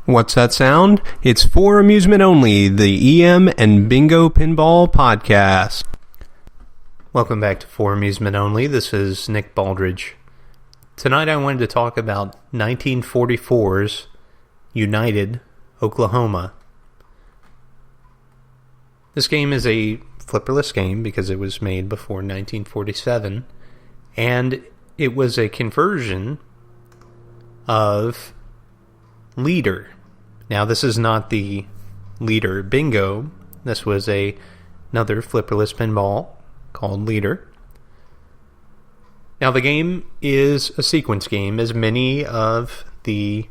What's that sound? It's For Amusement Only, the EM and Bingo Pinball Podcast. Welcome back to For Amusement Only. This is Nick Baldridge. Tonight I wanted to talk about 1944's United, Oklahoma. This game is a flipperless game because it was made before 1947, and it was a conversion of Leader. Now, this is not the Leader Bingo. This was another flipperless pinball called Leader. Now, the game is a sequence game, as many of the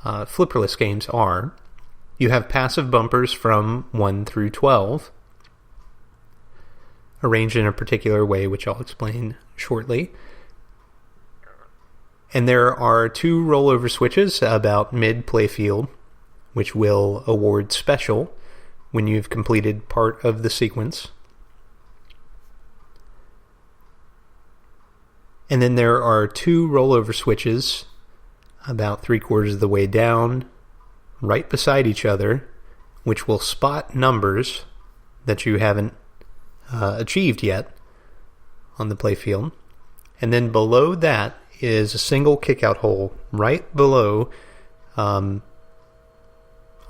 flipperless games are. You have passive bumpers from 1 through 12, arranged in a particular way, which I'll explain shortly. And there are 2 rollover switches about mid-playfield, which will award special when you've completed part of the sequence. And then there are 2 rollover switches about 3/4 of the way down, right beside each other, which will spot numbers that you haven't achieved yet on the playfield. And then below that is a single kickout hole right below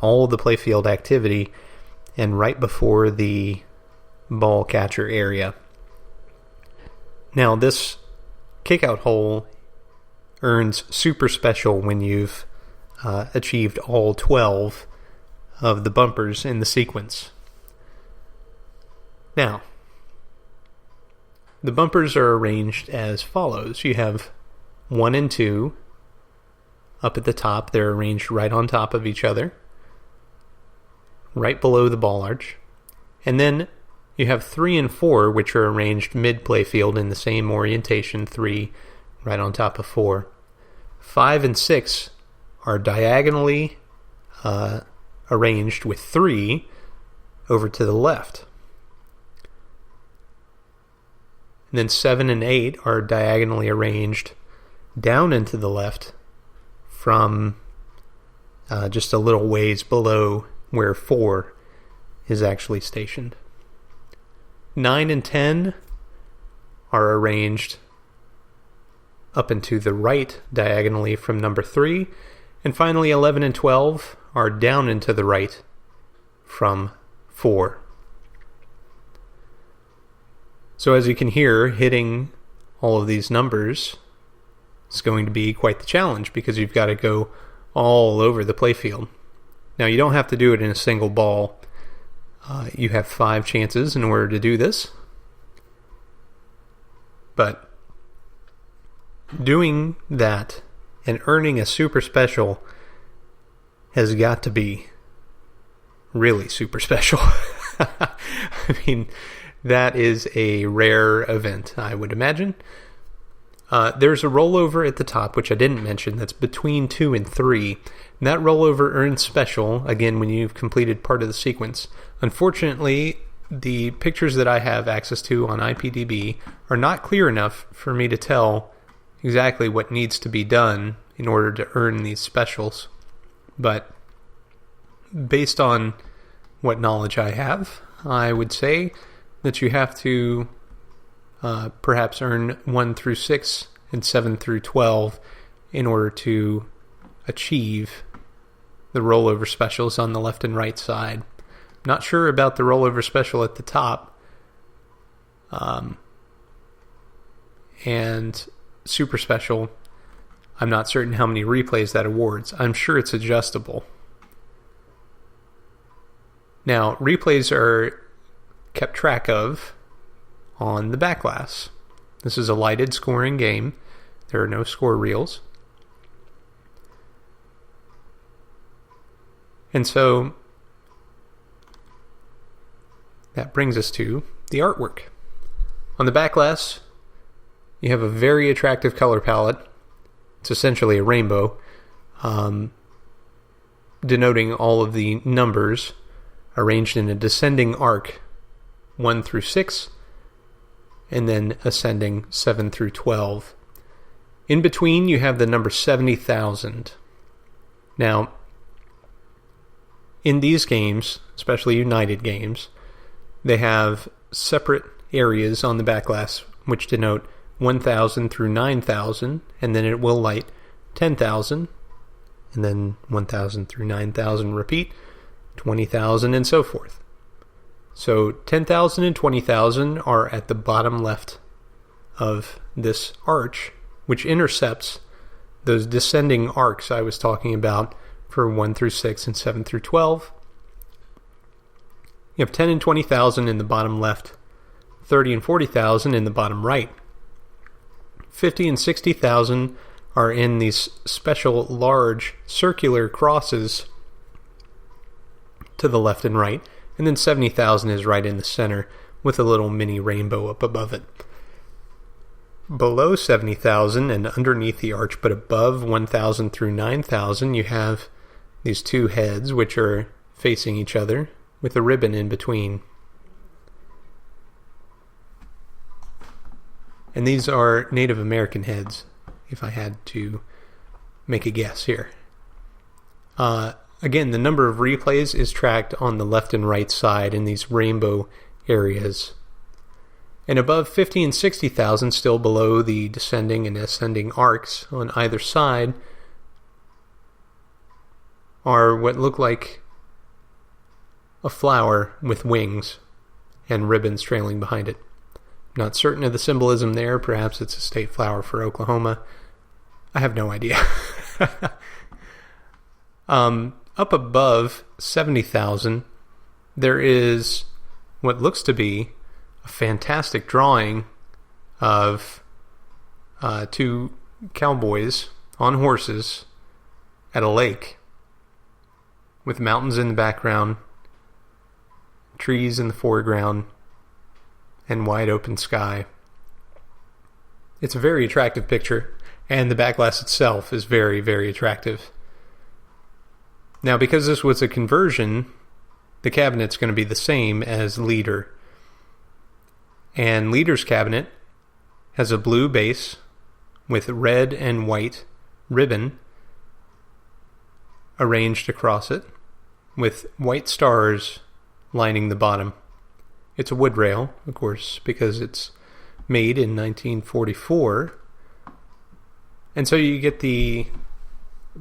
all the playfield activity and right before the ball catcher area. Now, this kickout hole earns super special when you've achieved all 12 of the bumpers in the sequence. Now, the bumpers are arranged as follows. You have 1 and 2 up at the top. They're arranged right on top of each other, right below the ball arch. And then you have 3 and 4, which are arranged mid-playfield in the same orientation, 3 right on top of 4. 5 and 6 are diagonally arranged with 3 over to the left. And then 7 and 8 are diagonally arranged down into the left from just a little ways below where 4 is actually stationed. 9 and 10 are arranged up and to the right diagonally from number 3. And finally, 11 and 12 are down and to the right from 4. So as you can hear, hitting all of these numbers is going to be quite the challenge because you've got to go all over the playfield. Now, you don't have to do it in a single ball. You have 5 chances in order to do this. But doing that and earning a super special has got to be really super special. I mean, that is a rare event, I would imagine. There's a rollover at the top, which I didn't mention, that's between 2 and 3. And that rollover earns special, again, when you've completed part of the sequence. Unfortunately, the pictures that I have access to on IPDB are not clear enough for me to tell exactly what needs to be done in order to earn these specials. But based on what knowledge I have, I would say that you have to perhaps earn 1 through 6 and 7 through 12 in order to achieve the rollover specials on the left and right side. Not sure about the rollover special at the top. And super special, I'm not certain how many replays that awards. I'm sure it's adjustable. Now, replays are kept track of on the backglass. This is a lighted scoring game. There are no score reels. And so that brings us to the artwork. On the backglass, you have a very attractive color palette. It's essentially a rainbow, denoting all of the numbers arranged in a descending arc, 1 through 6, and then ascending 7 through 12. In between, you have the number 70,000. Now, in these games, especially United games, they have separate areas on the backglass which denote 1,000 through 9,000, and then it will light 10,000, and then 1,000 through 9,000 repeat, 20,000, and so forth. So 10,000 and 20,000 are at the bottom left of this arch, which intercepts those descending arcs I was talking about for 1 through 6 and 7 through 12. You have 10 and 20,000 in the bottom left, 30 and 40,000 in the bottom right. 50 and 60,000 are in these special large circular crosses to the left and right, and then 70,000 is right in the center with a little mini rainbow up above it. Below 70,000 and underneath the arch, but above 1,000 through 9,000, you have these two heads which are facing each other with a ribbon in between. And these are Native American heads, if I had to make a guess here. Again, the number of replays is tracked on the left and right side in these rainbow areas. And above 50 and 60,000, still below the descending and ascending arcs on either side, are what look like a flower with wings and ribbons trailing behind it. Not certain of the symbolism there. Perhaps it's a state flower for Oklahoma. I have no idea. Up above 70,000, there is what looks to be a fantastic drawing of two cowboys on horses at a lake with mountains in the background, trees in the foreground, and wide open sky. It's a very attractive picture, and the backglass itself is very, very attractive. Now, because this was a conversion, the cabinet's going to be the same as Leader. And Leader's cabinet has a blue base with red and white ribbon arranged across it, with white stars lining the bottom. It's a wood rail, of course, because it's made in 1944. And so you get the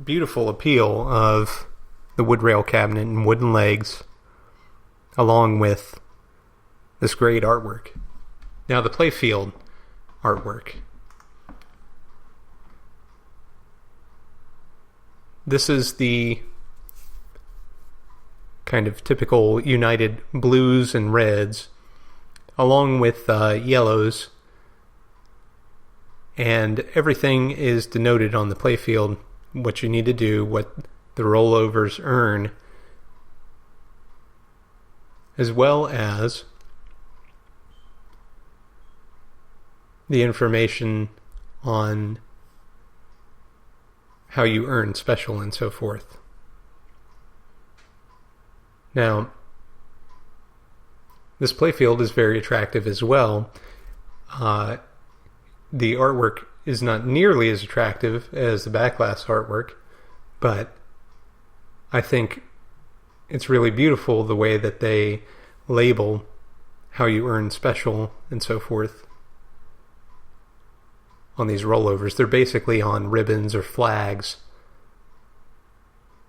beautiful appeal of the wood rail cabinet and wooden legs, along with this great artwork. Now the playfield artwork. This is the kind of typical United blues and reds, along with yellows, and everything is denoted on the playfield, what you need to do, what the rollovers earn, as well as the information on how you earn special and so forth. Now, this playfield is very attractive as well. The artwork is not nearly as attractive as the backglass artwork, but I think it's really beautiful the way that they label how you earn special and so forth on these rollovers. They're basically on ribbons or flags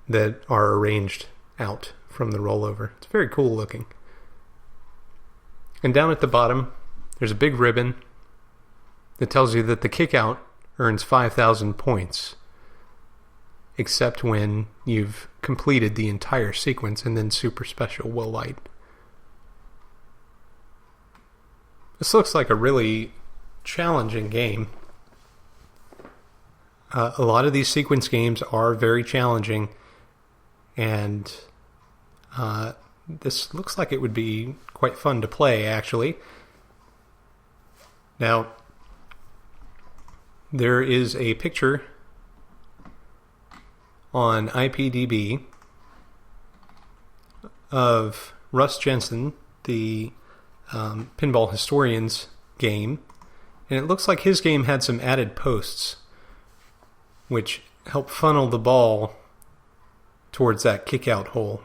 that are arranged out from the rollover. It's very cool looking. And down at the bottom, there's a big ribbon that tells you that the kickout earns 5,000 points, except when you've completed the entire sequence, and then super special will light. This looks like a really challenging game. A lot of these sequence games are very challenging, and this looks like it would be quite fun to play, actually. Now, there is a picture on IPDB of Russ Jensen, the Pinball Historians game, and it looks like his game had some added posts which help funnel the ball towards that kickout hole.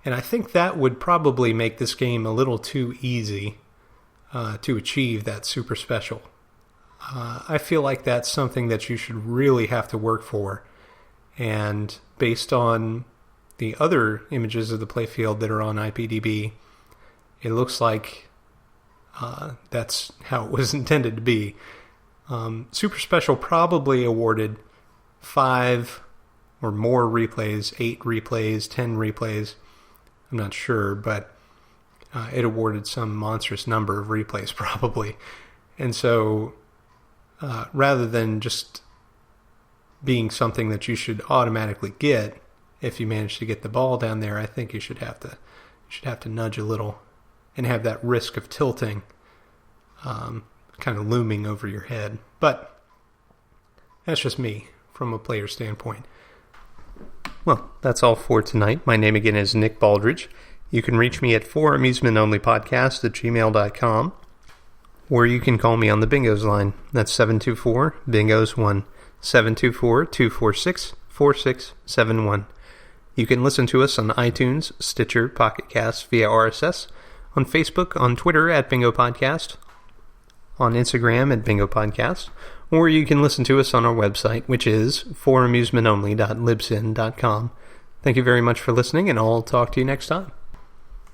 And I think that would probably make this game a little too easy to achieve that super special. I feel like that's something that you should really have to work for. And based on the other images of the playfield that are on IPDB, it looks like that's how it was intended to be. Super Special probably awarded 5 or more replays, 8 replays, 10 replays. I'm not sure, but it awarded some monstrous number of replays probably. And so rather than just being something that you should automatically get if you manage to get the ball down there, I think you should have to nudge a little and have that risk of tilting kind of looming over your head. But that's just me from a player standpoint. Well, that's all for tonight. My name again is Nick Baldridge. You can reach me at foramusementonlypodcast@gmail.com, or you can call me on the Bingos line. That's 724-BINGOS1, 724-246-4671. You can listen to us on iTunes, Stitcher, Pocket Casts via RSS, on Facebook, on Twitter at Bingo Podcast, on Instagram at Bingo Podcast, or you can listen to us on our website, which is foramusementonly.libsyn.com. Thank you very much for listening, and I'll talk to you next time.